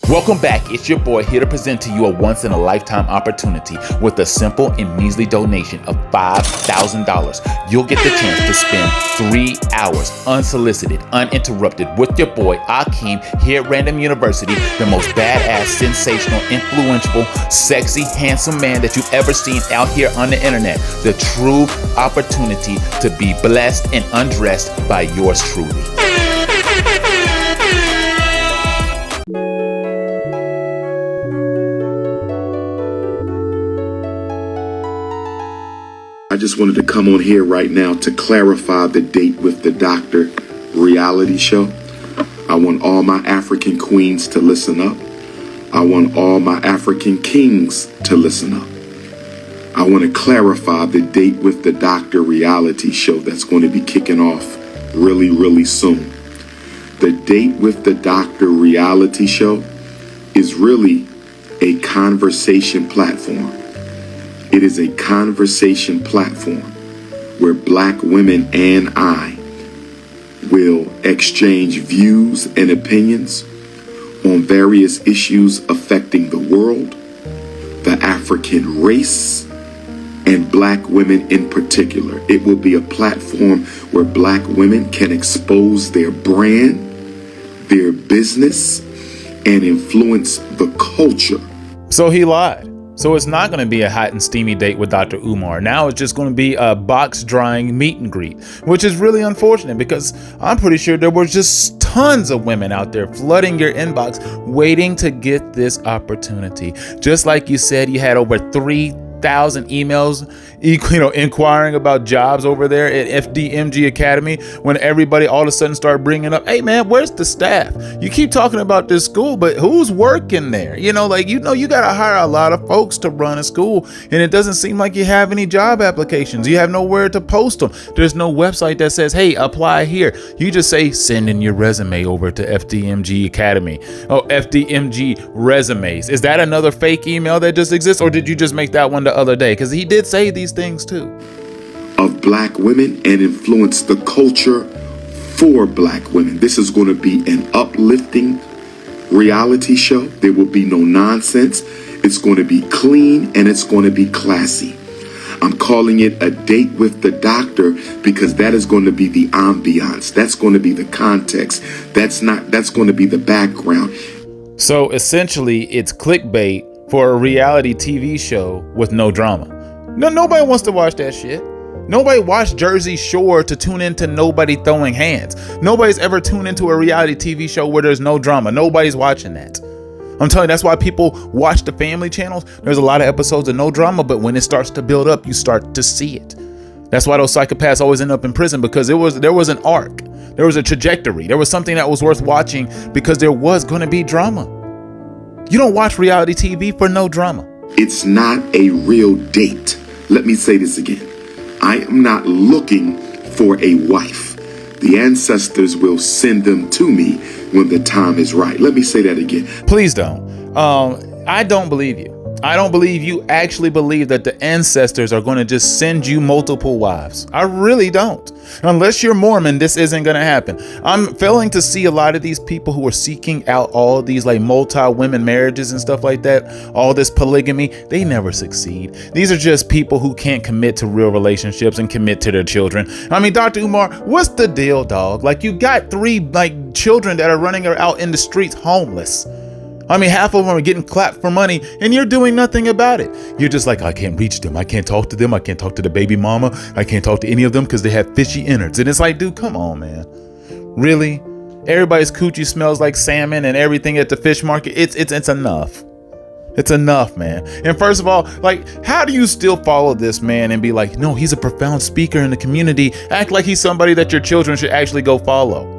Welcome back. It's your boy here to present to you a once-in-a-lifetime opportunity with a simple and measly donation of $5,000. You'll get the chance to spend 3 hours unsolicited, uninterrupted with your boy Akeem here at Random University, the most badass, sensational, influential, sexy, handsome man that you've ever seen out here on the internet. The true opportunity to be blessed and undressed by yours truly. I just wanted to come on here right now to clarify the Date with the Doctor reality show. I want all my African queens to listen up. I want all my African kings to listen up. I want to clarify the Date with the Doctor reality show that's going to be kicking off really, really soon. The Date with the Doctor reality show is really a conversation platform. It is a conversation platform where Black women and I will exchange views and opinions on various issues affecting the world, the African race, and Black women in particular. It will be a platform where Black women can expose their brand, their business, and influence the culture. So he lied. So it's not going to be a hot and steamy date with Dr. Umar. Now it's just going to be a box drying meet and greet, which is really unfortunate because I'm pretty sure there were just tons of women out there flooding your inbox waiting to get this opportunity. Just like you said, you had over 3,000 emails, inquiring about jobs over there at FDMG Academy when everybody all of a sudden started bringing up, hey man, where's the staff? You keep talking about this school, but who's working there? You got to hire a lot of folks to run a school, and it doesn't seem like you have any job applications. You have nowhere to post them. There's no website that says, hey, apply here. You just say, send in your resume over to FDMG Academy. Oh, FDMG resumes. Is that another fake email that just exists, or did you just make that one the other day? Because he did say these things too. Of Black women and influence the culture for Black women. This is going to be an uplifting reality show. There will be no nonsense. It's going to be clean and it's going to be classy. I'm calling it a Date with the Doctor because that is going to be the ambiance. That's going to be the context. That's going to be the background. So essentially it's clickbait for a reality TV show with no drama. No, nobody wants to watch that shit. Nobody watched Jersey Shore to tune into nobody throwing hands. Nobody's ever tuned into a reality TV show where there's no drama. Nobody's watching that. I'm telling you, that's why people watch the family channels. There's a lot of episodes of no drama, but when it starts to build up, you start to see it. That's why those psychopaths always end up in prison, because there was an arc. There was a trajectory. There was something that was worth watching because there was going to be drama. You don't watch reality TV for no drama. It's not a real date. Let me say this again. I am not looking for a wife. The ancestors will send them to me when the time is right. Let me say that again. Please don't. I don't believe you. I don't believe you actually believe that the ancestors are going to just send you multiple wives. I really don't. Unless you're Mormon, this isn't going to happen. I'm failing to see a lot of these people who are seeking out all these like multi-women marriages and stuff like that, all this polygamy. They never succeed. These are just people who can't commit to real relationships and commit to their children. I mean, Dr. Umar, what's the deal, dog? Like, you got 3 children that are running out in the streets homeless. I mean, half of them are getting clapped for money and you're doing nothing about it. You're just like, I can't reach them. I can't talk to them. I can't talk to the baby mama. I can't talk to any of them because they have fishy innards. And it's like, dude, come on, man. Really? Everybody's coochie smells like salmon and everything at the fish market. It's enough. It's enough, man. And first of all, how do you still follow this man and be like, no, he's a profound speaker in the community. Act like he's somebody that your children should actually go follow.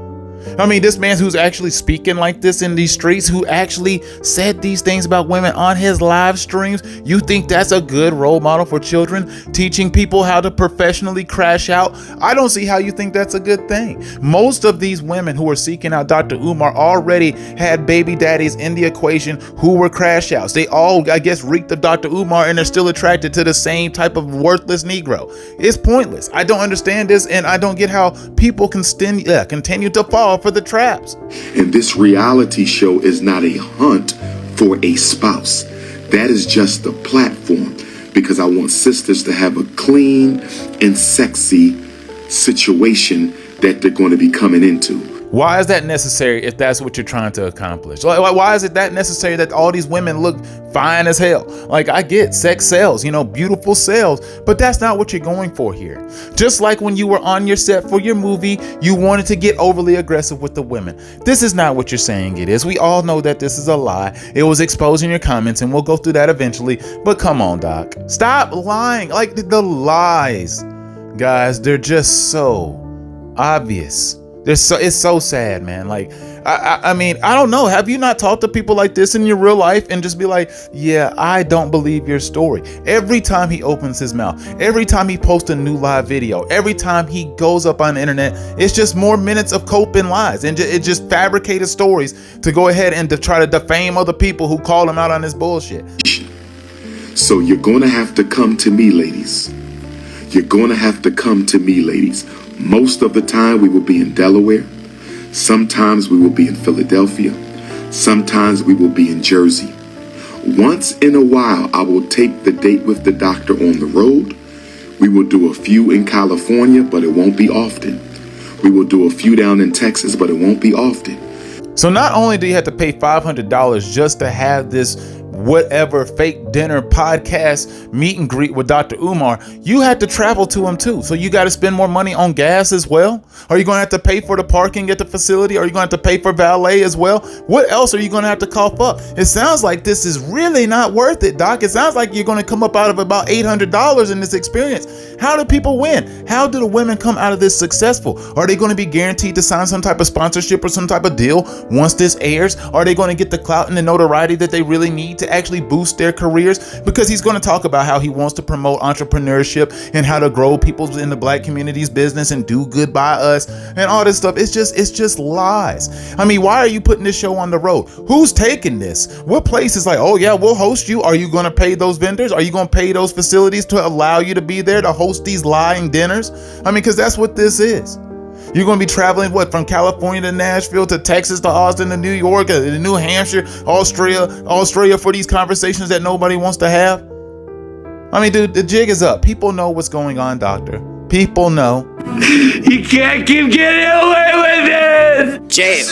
I mean, this man who's actually speaking like this in these streets, who actually said these things about women on his live streams, you think that's a good role model for children? Teaching people how to professionally crash out? I don't see how you think that's a good thing. Most of these women who are seeking out Dr. Umar already had baby daddies in the equation who were crash outs. They all, I guess, reeked of Dr. Umar and they're still attracted to the same type of worthless Negro. It's pointless. I don't understand this, and I don't get how people can continue to fall for the traps. And this reality show is not a hunt for a spouse. That is just a platform because I want sisters to have a clean and sexy situation that they're going to be coming into. Why is that necessary if that's what you're trying to accomplish? Like, why is it that necessary that all these women look fine as hell? Like, I get sex sells, beautiful sells, but that's not what you're going for here. Just like when you were on your set for your movie, you wanted to get overly aggressive with the women. This is not what you're saying it is. We all know that this is a lie. It was exposed in your comments, and we'll go through that eventually. But come on, Doc. Stop lying. Like, the lies, guys, they're just so obvious. It's so sad, man. Like, I mean, I don't know. Have you not talked to people like this in your real life and just be like, yeah, I don't believe your story? Every time he opens his mouth, every time he posts a new live video, every time he goes up on the internet, it's just more minutes of coping lies and it just fabricated stories to go ahead and to try to defame other people who call him out on this bullshit. So you're going to have to come to me, ladies. You're going to have to come to me, ladies. Most of the time we will be in Delaware. Sometimes we will be in Philadelphia. Sometimes we will be in Jersey. Once in a while, I will take the date with the doctor on the road. We will do a few in California, but it won't be often. We will do a few down in Texas, but it won't be often. So not only do you have to pay $500 just to have this whatever fake dinner podcast meet and greet with Dr. Umar, you had to travel to him too. So you got to spend more money on gas as well. Are you going to have to pay for the parking at the facility? Are you going to have to pay for valet as well? What else are you going to have to cough up? It sounds like this is really not worth it, Doc. It sounds like you're going to come up out of about $800 in this experience. How do people win? How do the women come out of this successful? Are they going to be guaranteed to sign some type of sponsorship or some type of deal once this airs? Are they going to get the clout and the notoriety that they really need to actually boost their careers? Because he's going to talk about how he wants to promote entrepreneurship and how to grow people in the black community's business and do good by us and all this stuff. It's just lies. I mean, why are you putting this show on the road? Who's taking this? What place is like, oh yeah, we'll host you? Are you going to pay those vendors? Are you going to pay those facilities to allow you to be there to host these lying dinners? I mean, because that's what this is. You're going to be traveling, from California to Nashville to Texas to Austin to New York to New Hampshire, Australia for these conversations that nobody wants to have? I mean, dude, the jig is up. People know what's going on, doctor. People know. You can't keep getting away with it! Jail.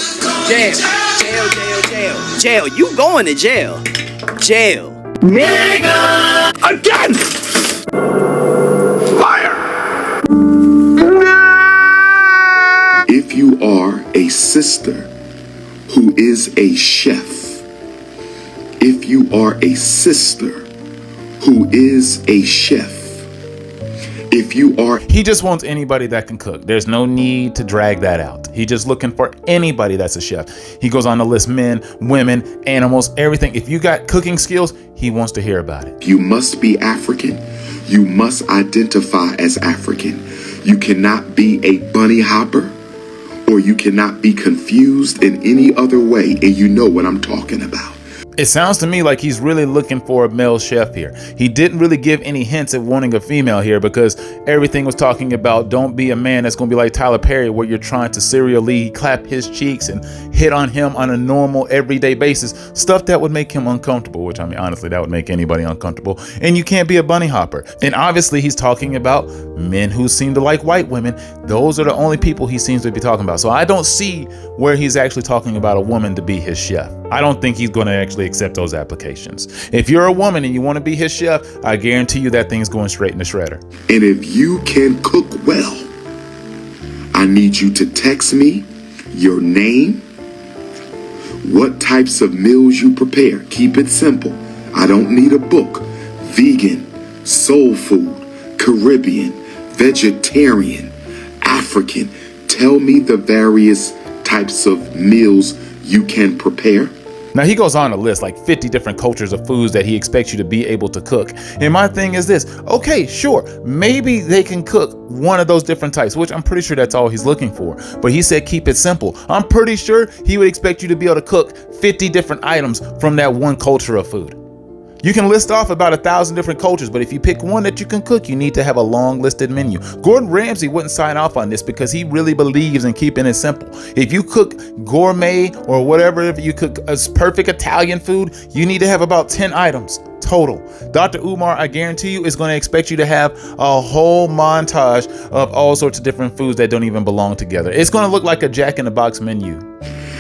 Jail. You going to jail. Jail. Nigga! Again! Liar! If you are a sister who is a chef, if you are a sister who is a chef, if you are... He just wants anybody that can cook. There's no need to drag that out. He's just looking for anybody that's a chef. He goes on to list men, women, animals, everything. If you got cooking skills, he wants to hear about it. You must be African. You must identify as African. You cannot be a bunny hopper, or you cannot be confused in any other way, and you know what I'm talking about. It sounds to me like he's really looking for a male chef here. He didn't really give any hints at wanting a female here because everything was talking about don't be a man that's going to be like Tyler Perry where you're trying to serially clap his cheeks and hit on him on a normal everyday basis. Stuff that would make him uncomfortable, which I mean, honestly, that would make anybody uncomfortable. And you can't be a bunny hopper. And obviously he's talking about men who seem to like white women. Those are the only people he seems to be talking about. So I don't see where he's actually talking about a woman to be his chef. I don't think he's going to actually accept those applications. If you're a woman and you want to be his chef, I guarantee you that thing's going straight in the shredder. And if you can cook well, I need you to text me your name, what types of meals you prepare. Keep it simple. I don't need a book. Vegan, soul food, Caribbean, vegetarian, African. Tell me the various types of meals you can prepare. Now he goes on to list like 50 different cultures of foods that he expects you to be able to cook. And my thing is this, okay, sure, maybe they can cook one of those different types, which I'm pretty sure that's all he's looking for. But he said keep it simple. I'm pretty sure he would expect you to be able to cook 50 different items from that one culture of food. You can list off about 1,000 different cultures, but if you pick one that you can cook, you need to have a long listed menu. Gordon Ramsay wouldn't sign off on this because he really believes in keeping it simple. If you cook gourmet or whatever, if you cook a perfect Italian food, you need to have about 10 items total. Dr. Umar, I guarantee you, is going to expect you to have a whole montage of all sorts of different foods that don't even belong together. It's going to look like a Jack in the Box menu.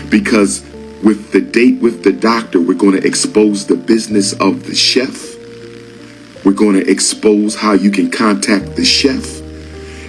Because with the date with the doctor, we're going to expose the business of the chef. We're going to expose how you can contact the chef.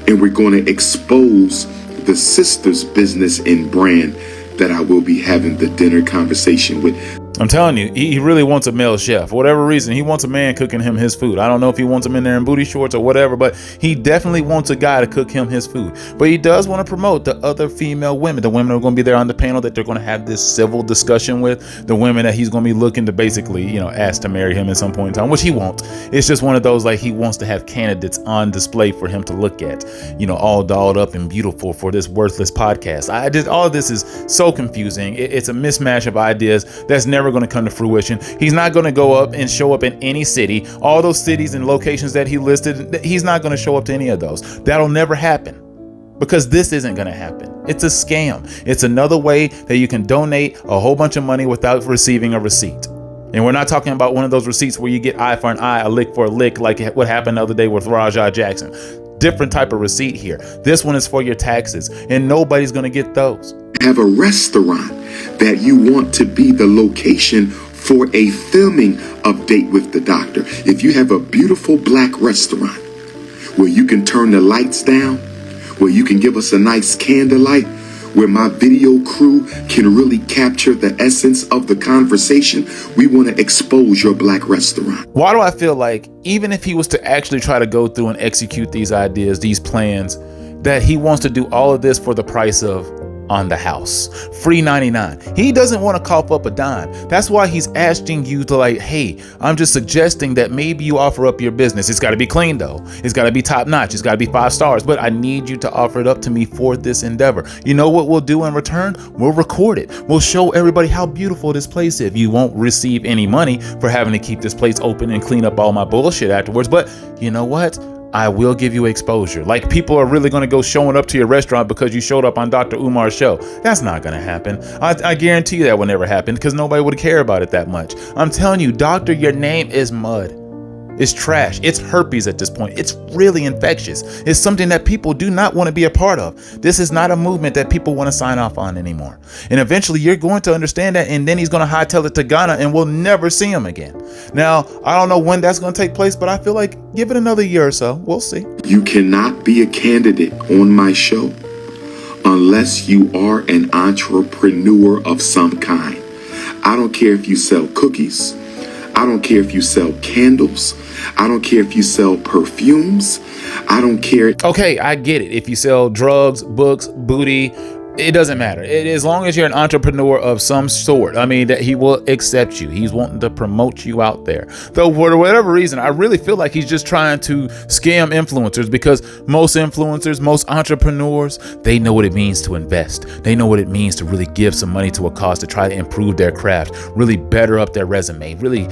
And we're going to expose the sister's business and brand that I will be having the dinner conversation with. I'm telling you, he really wants a male chef. For whatever reason, he wants a man cooking him his food. I don't know if he wants him in there in booty shorts or whatever, but he definitely wants a guy to cook him his food. But he does want to promote the other female women, the women who are going to be there on the panel that they're going to have this civil discussion with, the women that he's going to be looking to basically, ask to marry him at some point in time, which he won't. It's just one of those, like, he wants to have candidates on display for him to look at, all dolled up and beautiful for this worthless podcast. All of this is so confusing. It's a mismatch of ideas that's never going to come to fruition. He's not going to go up and show up in any city. All those cities and locations that he listed, he's not going to show up to any of those. That'll never happen because this isn't going to happen. It's a scam. It's another way that you can donate a whole bunch of money without receiving a receipt. And we're not talking about one of those receipts where you get eye for an eye, a lick for a lick, like what happened the other day with Rajah Jackson. Different type of receipt here. This one is for your taxes, and nobody's going to get those. Have a restaurant that you want to be the location for a filming of Date with the Doctor. If you have a beautiful black restaurant where you can turn the lights down, where you can give us a nice candlelight, where my video crew can really capture the essence of the conversation, we want to expose your black restaurant. Why do I feel like even if he was to actually try to go through and execute these ideas, these plans, that he wants to do all of this for the price of on the house, free 99. He doesn't want to cough up a dime. That's why he's asking you to, like, hey, I'm just suggesting that maybe you offer up your business. It's got to be clean though. It's got to be top notch. It's got to be 5 stars, but I need you to offer it up to me for this endeavor. You know what we'll do in return? We'll record it. We'll show everybody how beautiful this place is. You won't receive any money for having to keep this place open and clean up all my bullshit afterwards. But you know what? I will give you exposure. Like, people are really going to go showing up to your restaurant because you showed up on Dr. Umar's show. That's not going to happen. I guarantee you that will never happen because nobody would care about it that much. I'm telling you, doctor, your name is mud. It's trash. It's herpes at this point. It's really infectious. It's something that people do not want to be a part of. This is not a movement that people want to sign off on anymore. And eventually you're going to understand that, and then he's going to hightail it to Ghana and we'll never see him again. Now, I don't know when that's going to take place, but I feel like give it another year or so. We'll see. You cannot be a candidate on my show unless you are an entrepreneur of some kind. I don't care if you sell cookies. I don't care if you sell candles. I don't care if you sell perfumes. I don't care. Okay, I get it. If you sell drugs, books, booty, it doesn't matter. As long as you're an entrepreneur of some sort, I mean, that he will accept you. He's wanting to promote you out there. Though for whatever reason, I really feel like he's just trying to scam influencers, because most influencers, most entrepreneurs, they know what it means to invest. They know what it means to really give some money to a cause to try to improve their craft, really better up their resume, really,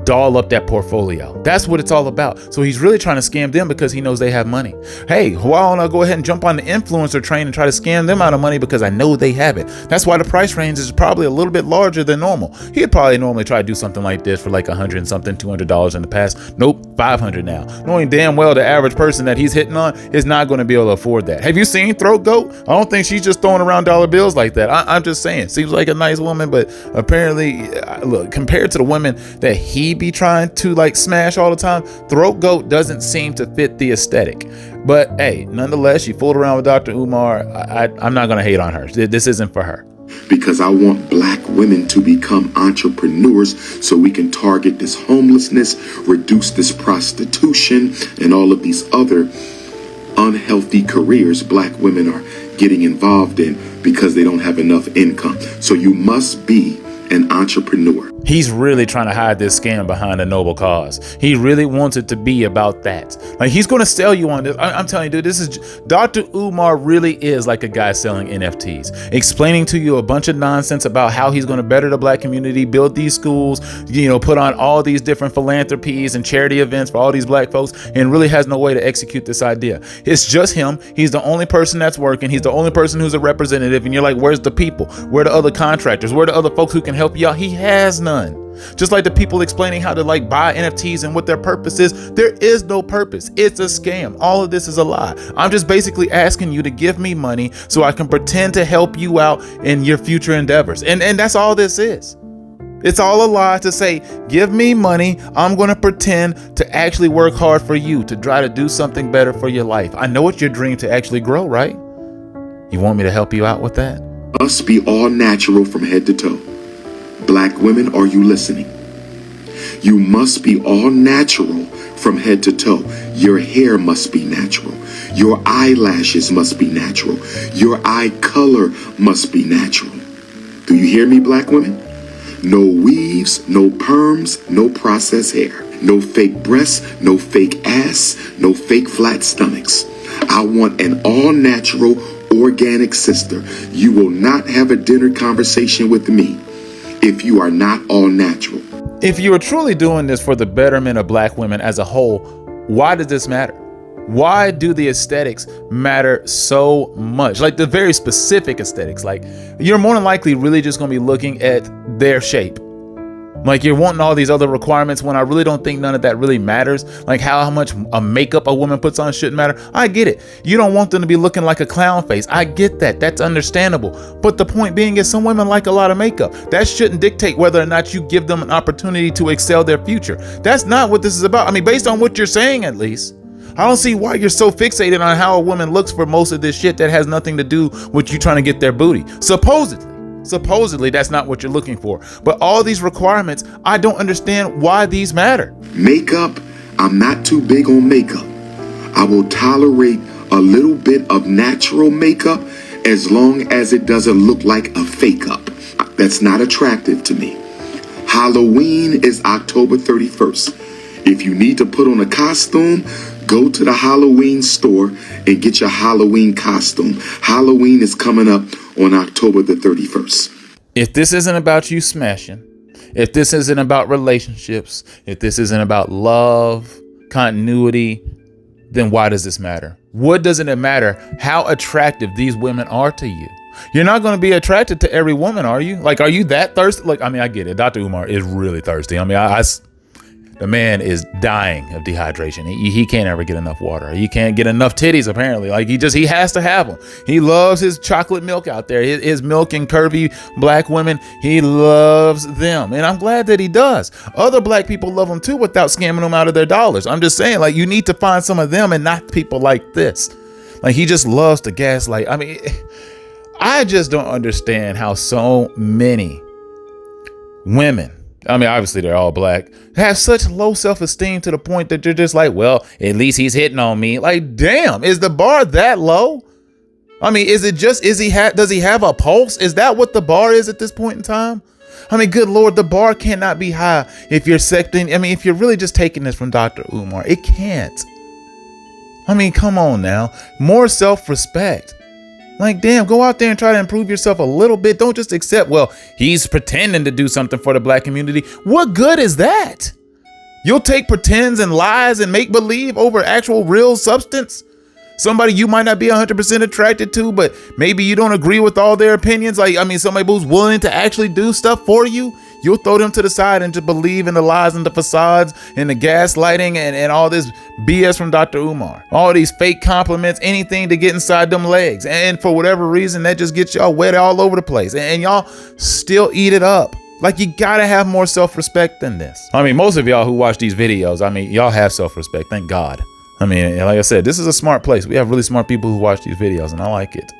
doll up that portfolio. That's what it's all about. So he's really trying to scam them because he knows they have money. Hey, why don't I go ahead and jump on the influencer train and try to scam them out of money because I know they have it. That's why the price range is probably a little bit larger than normal. He'd probably normally try to do something like this for like $100 and something, $200 in the past. Nope, $500 now. Knowing damn well the average person that he's hitting on is not going to be able to afford that. Have you seen Throat Goat? I don't think she's just throwing around dollar bills like that. I'm just saying, seems like a nice woman, but apparently, look, compared to the women that he be trying to like smash all the time, Throat Goat doesn't seem to fit the aesthetic. But hey, nonetheless, she fooled around with Dr. Umar. I'm not going to hate on her. This isn't for her. Because I want black women to become entrepreneurs so we can target this homelessness, reduce this prostitution, and all of these other unhealthy careers black women are getting involved in because they don't have enough income. So you must be an entrepreneur. He's really trying to hide this scam behind a noble cause. He really wants it to be about that. Like, he's going to sell you on this. I'm telling you, dude, this is Dr. Umar really is like a guy selling NFTs, explaining to you a bunch of nonsense about how he's going to better the black community, build these schools, put on all these different philanthropies and charity events for all these black folks, and really has no way to execute this idea. It's just him. He's the only person that's working. He's the only person who's a representative. And you're like, where's the people? Where are the other contractors? Where are the other folks who can help you out? He has none. Just like the people explaining how to buy NFTs and what their purpose is. There is no purpose. It's a scam. All of this is a lie. I'm just basically asking you to give me money so I can pretend to help you out in your future endeavors. And that's all this is. It's all a lie to say, give me money. I'm going to pretend to actually work hard for you, to try to do something better for your life. I know it's your dream to actually grow, right? You want me to help you out with that? Must be all natural from head to toe. Black women, are you listening? You must be all natural from head to toe. Your hair must be natural. Your eyelashes must be natural. Your eye color must be natural. Do you hear me, black women? No weaves, no perms, no processed hair. No fake breasts, no fake ass, no fake flat stomachs. I want an all-natural, organic sister. You will not have a dinner conversation with me if you are not all natural. If you are truly doing this for the betterment of black women as a whole, why does this matter? Why do the aesthetics matter so much? Like the very specific aesthetics. Like, you're more than likely really just going to be looking at their shape. Like, you're wanting all these other requirements when I really don't think none of that really matters. Like how much a makeup a woman puts on shouldn't matter. I get it. You don't want them to be looking like a clown face. I get that. That's understandable. But the point being is some women like a lot of makeup. That shouldn't dictate whether or not you give them an opportunity to excel their future. That's not what this is about. I mean, based on what you're saying, at least. I don't see why you're so fixated on how a woman looks for most of this shit that has nothing to do with you trying to get their booty. Supposedly that's not what you're looking for. But all these requirements, I don't understand why these matter. Makeup, I'm not too big on makeup. I will tolerate a little bit of natural makeup as long as it doesn't look like a fake up. That's not attractive to me. Halloween is October 31st. If you need to put on a costume, go to the Halloween store and get your Halloween costume. Halloween is coming up on October the 31st. If this isn't about you smashing, if this isn't about relationships, if this isn't about love, continuity, then why does this matter? What doesn't it matter how attractive these women are to you? You're not going to be attracted to every woman, are you? Like, are you that thirsty? Like, I mean, I get it. Dr. Umar is really thirsty. I mean, the man is dying of dehydration. He can't ever get enough water. He can't get enough titties, apparently. Like, he has to have them. He loves his chocolate milk out there. His milk and curvy black women, he loves them. And I'm glad that he does. Other black people love them too without scamming them out of their dollars. I'm just saying, like, you need to find some of them and not people like this. Like, he just loves to gaslight. I mean, I just don't understand how so many women, I mean, obviously they're all black, have such low self-esteem to the point that you're just like, well, at least he's hitting on me. Like, damn, is the bar that low? I mean, is it just, does he have a pulse? Is that what the bar is at this point in time? I mean, good Lord, the bar cannot be high if you're secting. I mean, if you're really just taking this from Dr. Umar, it can't. I mean, come on now, more self-respect. Like, damn, go out there and try to improve yourself a little bit. Don't just accept, well, he's pretending to do something for the black community. What good is that? You'll take pretends and lies and make believe over actual real substance? Somebody you might not be 100% attracted to, but maybe you don't agree with all their opinions. Like, I mean, somebody who's willing to actually do stuff for you. You'll throw them to the side and just believe in the lies and the facades and the gaslighting and all this BS from Dr. Umar. All these fake compliments, anything to get inside them legs. And for whatever reason, that just gets y'all wet all over the place. And y'all still eat it up. Like, you gotta have more self-respect than this. I mean, most of y'all who watch these videos, I mean, y'all have self-respect, thank God. I mean, like I said, this is a smart place. We have really smart people who watch these videos, and I like it.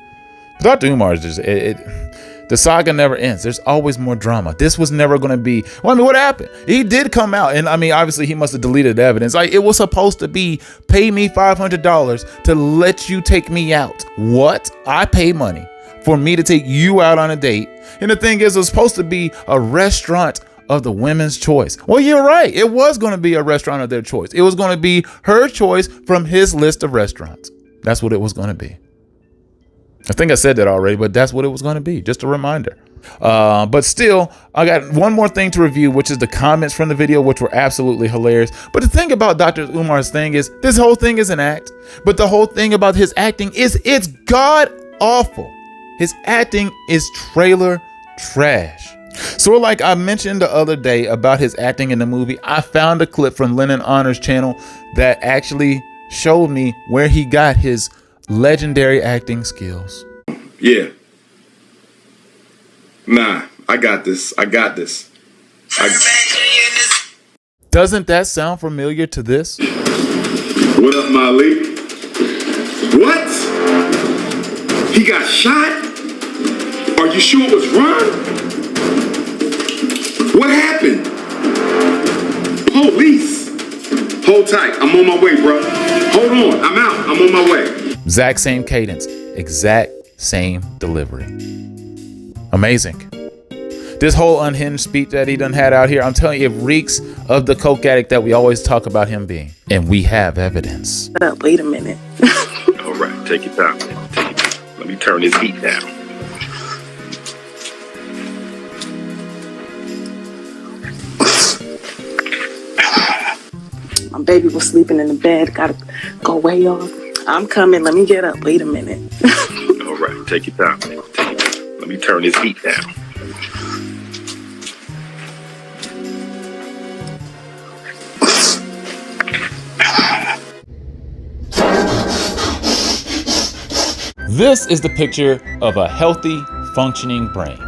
But Dr. Umar is just, the saga never ends. There's always more drama. This was never going to be, well, I mean, what happened? He did come out, and I mean, obviously he must have deleted the evidence. Like, it was supposed to be, pay me $500 to let you take me out. What? I pay money for me to take you out on a date. And the thing is, it was supposed to be a restaurant of the women's choice. Well, you're right. It was going to be a restaurant of their choice. It was going to be her choice from his list of restaurants. That's what it was going to be. I think I said that already, but that's what it was going to be. Just a reminder. But still, I got one more thing to review, which is the comments from the video, which were absolutely hilarious. But the thing about Dr. Umar's thing is this whole thing is an act. But the whole thing about his acting is it's god awful. His acting is trailer trash. So like I mentioned the other day about his acting in the movie, I found a clip from Lennon Honor's channel that actually showed me where he got his legendary acting skills. Yeah. Nah, I got this. Doesn't that sound familiar to this? What up, Malik? What? He got shot? Are you sure it was Ron? What happened? Police. Hold tight. I'm on my way, bro. Hold on. I'm out. I'm on my way. Exact same cadence, exact same delivery. Amazing. This whole unhinged speech that he done had out here, I'm telling you, it reeks of the coke addict that we always talk about him being. And we have evidence. Wait a minute. All right, take your time. Let me turn this heat down. My baby was sleeping in the bed. Gotta go way off. I'm coming. Let me get up. Wait a minute. All right, take your time. Let me turn this heat down. This is the picture of a healthy, functioning brain.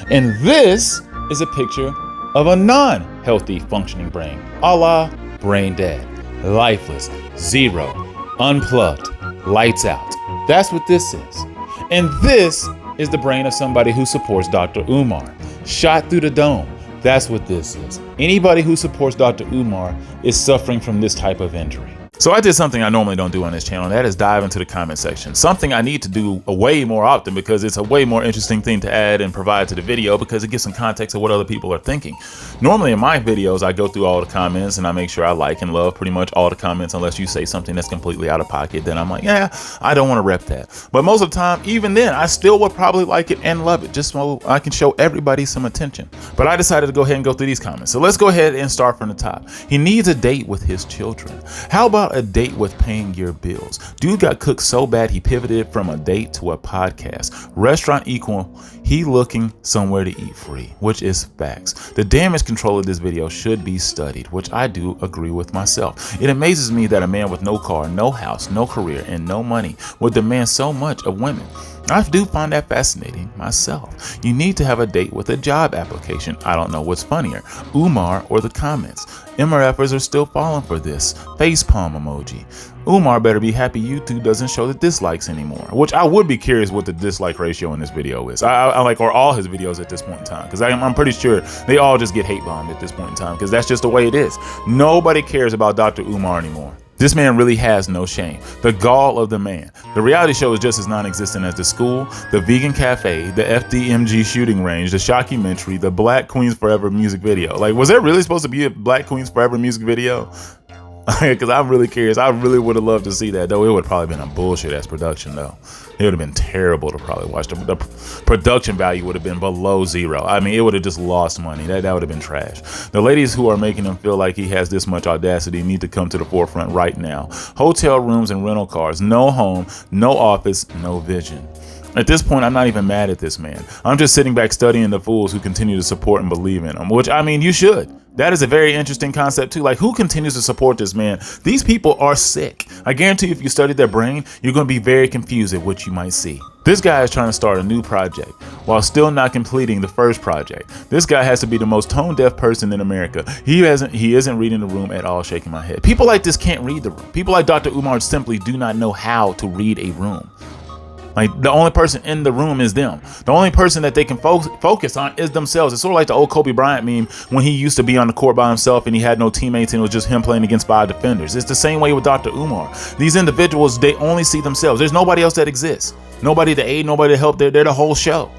And this is a picture of a non-healthy, functioning brain, a la brain dead, lifeless, zero, unplugged, lights out. That's what this is. And this is the brain of somebody who supports Dr. Umar, shot through the dome. That's what this is. Anybody who supports Dr. Umar is suffering from this type of injury. So I did something I normally don't do on this channel, and that is dive into the comment section. Something I need to do way more often because it's a way more interesting thing to add and provide to the video because it gives some context of what other people are thinking. Normally in my videos, I go through all the comments and I make sure I like and love pretty much all the comments unless you say something that's completely out of pocket. Then I'm like, yeah, I don't want to rep that. But most of the time, even then, I still would probably like it and love it just so I can show everybody some attention. But I decided to go ahead and go through these comments. So let's go ahead and start from the top. He needs a date with his children. How about a date with paying your bills? Dude got cooked so bad he pivoted from a date to a podcast. Restaurant equal he looking somewhere to eat free, which is facts. The damage control of this video should be studied, which I do agree with myself. It amazes me that a man with no car, no house, no career, and no money would demand so much of women. I do find that fascinating myself. You need to have a date with a job application. I don't know what's funnier, Umar or the comments. MRFers are still falling for this. Facepalm emoji. Umar better be happy YouTube doesn't show the dislikes anymore, which I would be curious what the dislike ratio in this video is. I like, or all his videos at this point in time, because I'm pretty sure they all just get hate bombed at this point in time, because that's just the way it is. Nobody cares about Dr. Umar anymore. This man really has no shame. The gall of the man. The reality show is just as non-existent as the school, the vegan cafe, the FDMG shooting range, the shockumentary, the Black Queens Forever music video. Like, was there really supposed to be a Black Queens Forever music video? Because I'm really curious. I really would have loved to see that, though. It would have probably been a bullshit ass production, though. It would have been terrible to probably watch. The production value would have been below zero. I mean, it would have just lost money. That would have been trash. The ladies who are making him feel like he has this much audacity need to come to the forefront right now. Hotel rooms and rental cars, no home, no office, no vision. At this point, I'm not even mad at this man. I'm just sitting back studying the fools who continue to support and believe in him, which, I mean, you should. That is a very interesting concept too. Like, who continues to support this man? These people are sick. I guarantee you, if you study their brain, you're going to be very confused at what you might see. This guy is trying to start a new project while still not completing the first project. This guy has to be the most tone-deaf person in America. He isn't reading the room at all, shaking my head. People like this can't read the room. People like Dr. Umar simply do not know how to read a room. Like, the only person in the room is them. The only person that they can focus on is themselves. It's sort of like the old Kobe Bryant meme when he used to be on the court by himself and he had no teammates and it was just him playing against 5 defenders. It's the same way with Dr. Umar. These individuals, they only see themselves. There's nobody else that exists. Nobody to aid, nobody to help. They're the whole show.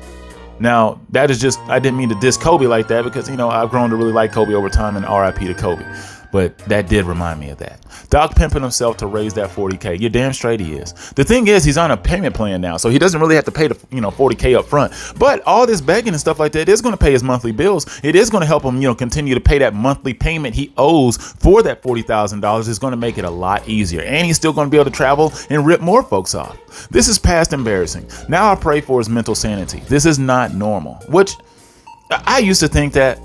Now, that is just, I didn't mean to diss Kobe like that because, you know, I've grown to really like Kobe over time, and RIP to Kobe. But that did remind me of that. Doc pimping himself to raise that 40K. You're damn straight he is. The thing is, he's on a payment plan now, so he doesn't really have to pay the 40K up front. But all this begging and stuff like that is going to pay his monthly bills. It is going to help him, continue to pay that monthly payment he owes for that $40,000. It's going to make it a lot easier. And he's still going to be able to travel and rip more folks off. This is past embarrassing. Now I pray for his mental sanity. This is not normal, which I used to think that,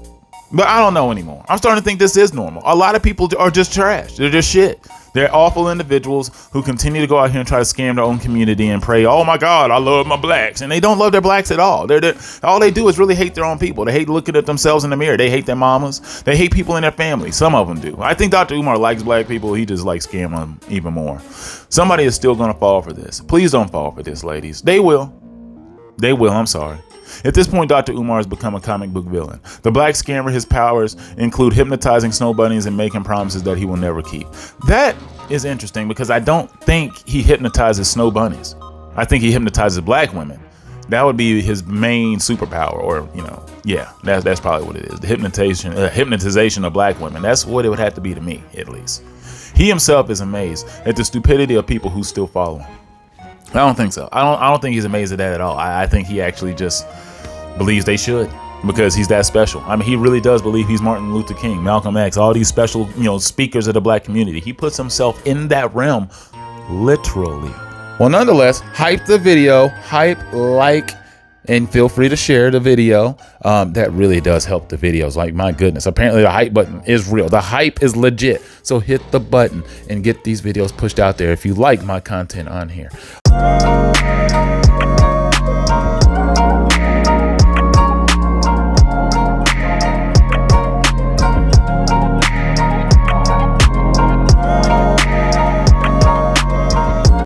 but I don't know anymore. I'm starting to think this is normal. A lot of people are just trash. They're just shit. They're awful individuals who continue to go out here and try to scam their own community and pray, oh my God, I love my blacks. And they don't love their blacks at all. All they do is really hate their own people. They hate looking at themselves in the mirror. They hate their mamas. They hate people in their family. Some of them do. I think Dr. Umar likes black people. He just likes scamming them even more. Somebody is still going to fall for this. Please don't fall for this, ladies. They will. They will. I'm sorry. At this point, Dr. Umar has become a comic book villain. The black scammer, his powers include hypnotizing snow bunnies and making promises that he will never keep. That is interesting because I don't think he hypnotizes snow bunnies. I think he hypnotizes black women. That would be his main superpower, or, yeah, that's probably what it is. The hypnotization of black women. That's what it would have to be to me, at least. He himself is amazed at the stupidity of people who still follow him. I don't think so. I don't think he's amazed at that at all. I think he actually just believes they should, because he's that special. I mean, he really does believe he's Martin Luther King, Malcolm X, all these special, speakers of the black community. He puts himself in that realm, literally. Well, nonetheless, hype the video, like, and feel free to share the video. That really does help the videos. Like, my goodness, apparently the hype button is real. The hype is legit. So hit the button and get these videos pushed out there if you like my content on here.